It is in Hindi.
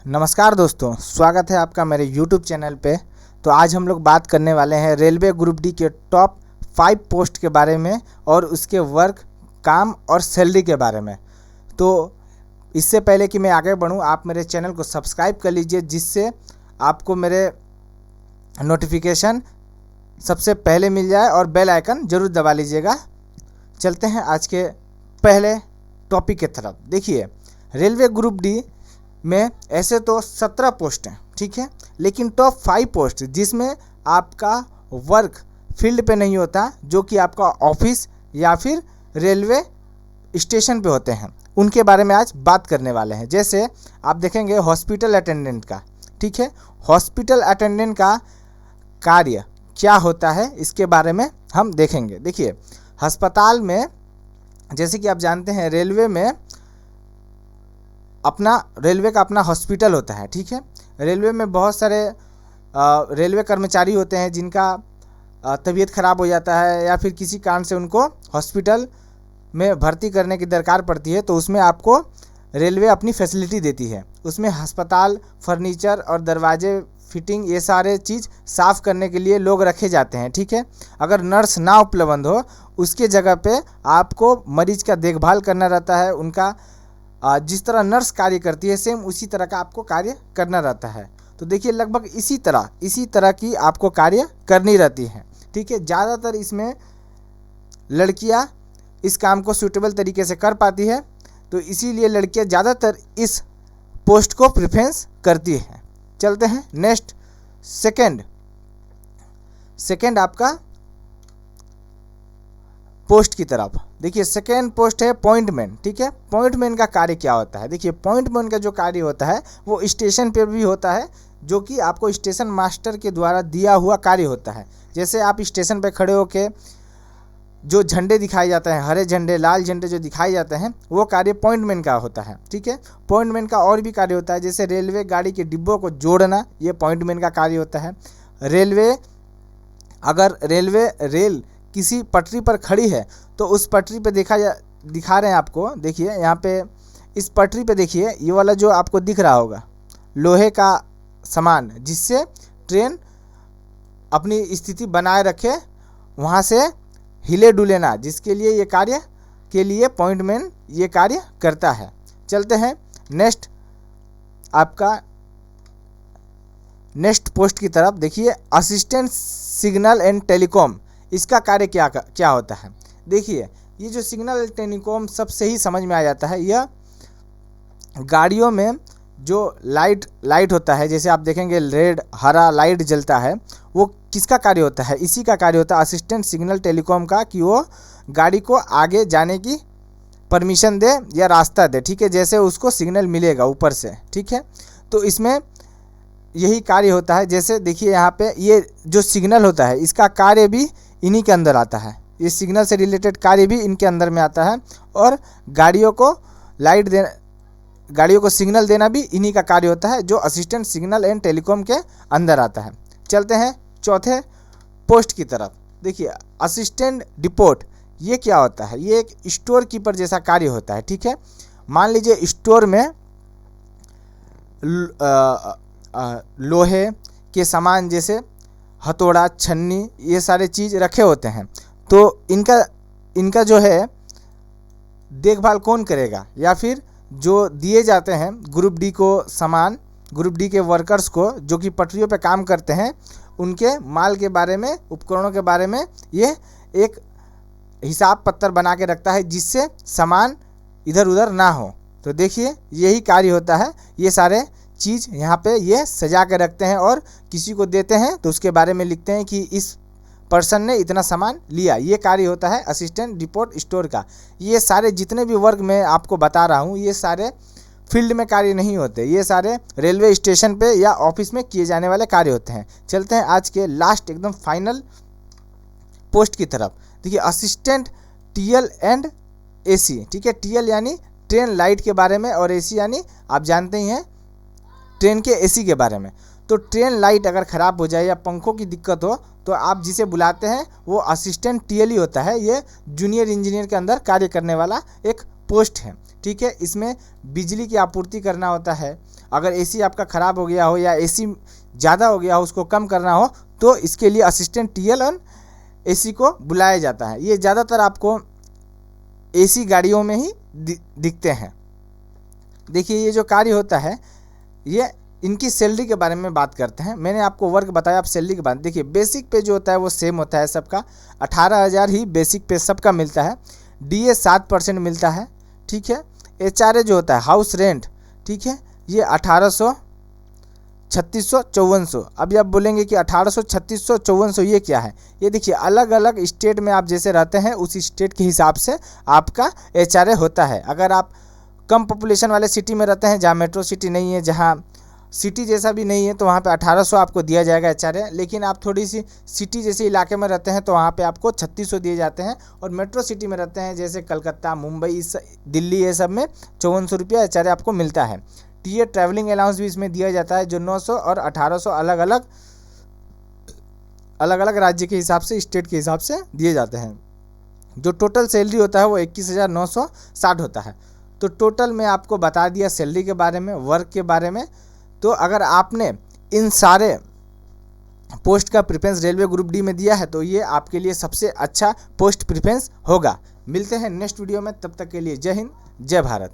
नमस्कार दोस्तों, स्वागत है आपका मेरे YouTube चैनल पे। तो आज हम लोग बात करने वाले हैं रेलवे ग्रुप डी के टॉप 5 पोस्ट के बारे में और उसके वर्क, काम और सैलरी के बारे में। तो इससे पहले कि मैं आगे बढ़ूं, आप मेरे चैनल को सब्सक्राइब कर लीजिए, जिससे आपको मेरे नोटिफिकेशन सबसे पहले मिल जाए और बेल आइकन ज़रूर दबा लीजिएगा। चलते हैं आज के पहले टॉपिक की तरफ। देखिए, रेलवे ग्रुप डी में ऐसे तो 17 पोस्ट हैं, ठीक है, लेकिन टॉप 5 पोस्ट जिसमें आपका वर्क फील्ड पे नहीं होता, जो कि आपका ऑफिस या फिर रेलवे स्टेशन पे होते हैं, उनके बारे में आज बात करने वाले हैं। जैसे आप देखेंगे हॉस्पिटल अटेंडेंट का, ठीक है, हॉस्पिटल अटेंडेंट का कार्य क्या होता है इसके बारे में हम देखेंगे। देखिए, अस्पताल में जैसे कि आप जानते हैं रेलवे का अपना हॉस्पिटल होता है, ठीक है। रेलवे में बहुत सारे रेलवे कर्मचारी होते हैं जिनका तबीयत ख़राब हो जाता है या फिर किसी कारण से उनको हॉस्पिटल में भर्ती करने की दरकार पड़ती है, तो उसमें आपको रेलवे अपनी फैसिलिटी देती है। उसमें अस्पताल, फर्नीचर और दरवाजे फिटिंग, ये सारे चीज़ साफ़ करने के लिए लोग रखे जाते हैं, ठीक है। अगर नर्स ना उपलब्ध हो, उसके जगह पे आपको मरीज का देखभाल करना रहता है। उनका जिस तरह नर्स कार्य करती है, सेम उसी तरह का आपको कार्य करना रहता है। तो देखिए, लगभग इसी तरह की आपको कार्य करनी रहती है, ठीक है। ज़्यादातर इसमें लड़कियां इस काम को सूटेबल तरीके से कर पाती है, तो इसीलिए लड़कियां ज़्यादातर इस पोस्ट को प्रेफरेंस करती हैं। चलते हैं नेक्स्ट, सेकंड आपका पोस्ट की तरफ। देखिए, सेकेंड पोस्ट है पॉइंटमैन, ठीक है। पॉइंटमैन का कार्य क्या होता है? देखिए, पॉइंटमैन का जो कार्य होता है वो स्टेशन पे भी होता है, जो कि आपको स्टेशन मास्टर के द्वारा दिया हुआ कार्य होता है। जैसे आप स्टेशन पे खड़े होके जो झंडे दिखाए जाते हैं, हरे झंडे, लाल झंडे जो दिखाए जाते हैं, वो कार्य पॉइंटमैन का होता है, ठीक है। पॉइंटमैन का और भी कार्य होता है, जैसे रेलवे गाड़ी के डिब्बों को जोड़ना, ये पॉइंटमैन का कार्य होता है। अगर रेल किसी पटरी पर खड़ी है, तो उस पटरी पे दिखा रहे हैं आपको। देखिए, यहाँ पे इस पटरी पे देखिए, ये वाला जो आपको दिख रहा होगा लोहे का सामान, जिससे ट्रेन अपनी स्थिति बनाए रखे, वहाँ से हिले डुले ना, जिसके लिए ये कार्य के लिए पॉइंटमैन ये कार्य करता है। चलते हैं नेक्स्ट पोस्ट की तरफ। देखिए, असिस्टेंट सिग्नल एंड टेलीकॉम, इसका कार्य क्या होता है? देखिए, ये जो सिग्नल टेलीकॉम सबसे ही समझ में आ जाता है। यह गाड़ियों में जो लाइट होता है, जैसे आप देखेंगे रेड हरा लाइट जलता है, वो किसका कार्य होता है? इसी का कार्य होता है असिस्टेंट सिग्नल टेलीकॉम का, कि वो गाड़ी को आगे जाने की परमिशन दे या रास्ता दे, ठीक है, जैसे उसको सिग्नल मिलेगा ऊपर से, ठीक है। तो इसमें यही कार्य होता है। जैसे देखिए, यहाँ पे ये जो सिग्नल होता है, इसका कार्य भी इन्हीं के अंदर आता है। ये सिग्नल से रिलेटेड कार्य भी इनके अंदर में आता है, और गाड़ियों को सिग्नल देना भी इन्हीं का कार्य होता है, जो असिस्टेंट सिग्नल एंड टेलीकॉम के अंदर आता है। चलते हैं चौथे पोस्ट की तरफ। देखिए, असिस्टेंट डिपोट, ये क्या होता है? ये एक स्टोर कीपर जैसा कार्य होता है, ठीक है। मान लीजिए स्टोर में लोहे के सामान जैसे हथौड़ा, छन्नी, ये सारे चीज़ रखे होते हैं, तो इनका जो है देखभाल कौन करेगा? या फिर जो दिए जाते हैं ग्रुप डी को सामान, ग्रुप डी के वर्कर्स को, जो कि पटरियों पे काम करते हैं, उनके माल के बारे में, उपकरणों के बारे में ये एक हिसाब पत्तर बना के रखता है, जिससे सामान इधर उधर ना हो। तो देखिए, यही कार्य होता है। ये सारे चीज़ यहाँ पे ये सजा के रखते हैं, और किसी को देते हैं तो उसके बारे में लिखते हैं कि इस पर्सन ने इतना सामान लिया। ये कार्य होता है असिस्टेंट डिपोट स्टोर का। ये सारे जितने भी वर्क मैं आपको बता रहा हूँ, ये सारे फील्ड में कार्य नहीं होते, ये सारे रेलवे स्टेशन पे या ऑफिस में किए जाने वाले कार्य होते हैं। चलते हैं आज के लास्ट एकदम फाइनल पोस्ट की तरफ। देखिए, असिस्टेंट टीएल एंड एसी, ठीक है। टीएल यानी ट्रेन लाइट के बारे में, और एसी यानी आप जानते ही हैं ट्रेन के एसी के बारे में। तो ट्रेन लाइट अगर ख़राब हो जाए या पंखों की दिक्कत हो, तो आप जिसे बुलाते हैं वो असिस्टेंट टीएल ही होता है। ये जूनियर इंजीनियर के अंदर कार्य करने वाला एक पोस्ट है, ठीक है। इसमें बिजली की आपूर्ति करना होता है। अगर एसी आपका ख़राब हो गया हो या एसी ज़्यादा हो गया हो, उसको कम करना हो, तो इसके लिए असिस्टेंट टीएल और एसी को बुलाया जाता है। ये ज़्यादातर आपको एसी गाड़ियों में ही दिखते हैं। देखिए ये जो कार्य होता है, ये इनकी सैलरी के बारे में बात करते हैं। मैंने आपको वर्क बताया, आप सैलरी के बारे में देखिए। बेसिक पे जो होता है वो सेम होता है सबका, 18,000 ही बेसिक पे सबका मिलता है। डीए 7% मिलता है, ठीक है। एचआरए जो होता है, हाउस रेंट, ठीक है, ये 1800, 3600, 5400। अभी आप बोलेंगे कि 1800, 3600, 5400 ये क्या है? ये देखिए अलग अलग स्टेट में आप जैसे रहते हैं उस स्टेट के हिसाब से आपका एचआरए होता है। अगर आप कम पॉपुलेशन वाले सिटी में रहते हैं, जहाँ मेट्रो सिटी नहीं है, जहाँ सिटी जैसा भी नहीं है, तो वहाँ पे 1800 आपको दिया जाएगा एचआरए। लेकिन आप थोड़ी सी सिटी जैसे इलाके में रहते हैं तो वहाँ पे आपको 3600 दिए जाते हैं। और मेट्रो सिटी में रहते हैं जैसे कलकत्ता, मुंबई, दिल्ली, ये सब में 5400 रुपया एचआरए आपको मिलता है। टीए ट्रैवलिंग अलाउंस भी इसमें दिया जाता है, जो 900 और 1800 अलग अलग राज्य के हिसाब से, स्टेट के हिसाब से दिए जाते हैं। जो टोटल सैलरी होता है वो 21,960 होता है। तो टोटल मैं आपको बता दिया सैलरी के बारे में, वर्क के बारे में। तो अगर आपने इन सारे पोस्ट का प्रेफरेंस रेलवे ग्रुप डी में दिया है तो ये आपके लिए सबसे अच्छा पोस्ट प्रेफरेंस होगा। मिलते हैं नेक्स्ट वीडियो में, तब तक के लिए जय हिंद, जय भारत।